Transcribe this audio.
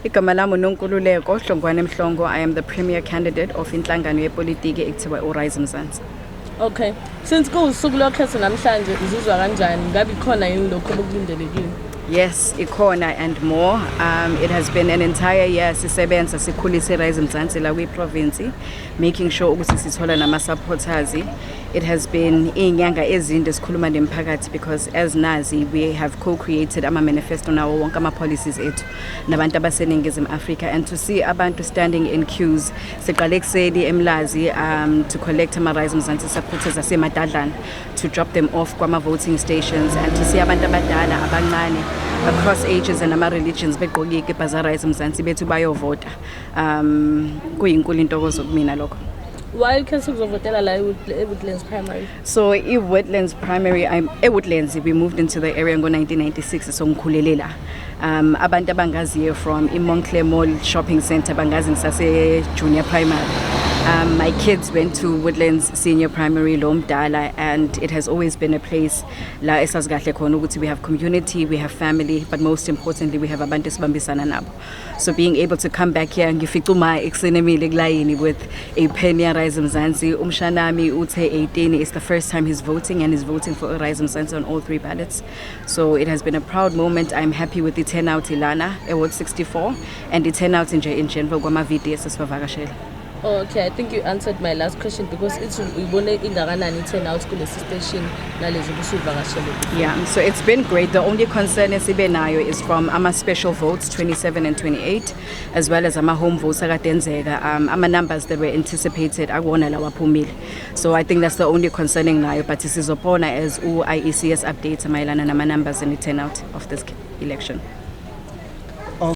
Igama lami uNonkululeko Hlongwane Mhlongo. I am the premier candidate of inhlangano yepolitiki ekuthiwa uRise Mzansi. Okay. Since kuwusuku lokhetho namhlanje uzizwa kanjani? Ngabe khona yini lokho okulindelekile? Yes, ikona and more. It has been an entire year sisebenza sikhulisa iRise Mzansi la kwi-province, making sure ukuthi sithola nama-supporters. It has been inyanga ezinde sikhuluma nemphakathi because as nazi we have co-created ama-manifesto nawo wonke ama-policies ethu nabantu abaseningizimu Africa, and to see abantu standing in queues siqale ekuseni eMlazi to collect ama-Rise Mzansi supporters asemadadlana to drop them off kwama-voting stations, and to see abantu abadala abancane across ages and ama-religions begqoke ikipa za-Rise Mzansi bethu bayovota. Kuyinkulu intokozo kumina lokho. Why can you votela la Woodlands Primary? So Woodlands Primary, Woodlands, we moved into the area in 1996, so ngikhulelela. Abantu abangaziyo from Montclair Mall Shopping Center bangazi ngisase junior primary. My kids went to Woodlands Senior Primary Lomdala, and it has always been a place la esasgahle khona ukuthi we have community, we have family, but most importantly we have abantu esibambisana nabo. So being able to come back here ngifica uma ekusenemile kulayini with a pen ya Rise Mzansi. Umshanami uthe 18, it's the first time he's voting, and he's voting for Rise Mzansi on all 3 ballots. So it has been a proud moment. I'm happy with the turnout ilana Ward 64 and the turnout in general kwama VDS esivakashela. Okay, I think you answered my last question because it's ubone ingakanani turnout kule station nalezo busivakashele. Yeah, so it's been great. The only concern esibenayo is from ama special votes 27 and 28, as well as ama home votes akadenzeka. Ama numbers that were anticipated akuwona lawa phumile. So I think that's the only concerning nayo, but sizopona as IECS updates mayelana nama numbers and the turnout of this election.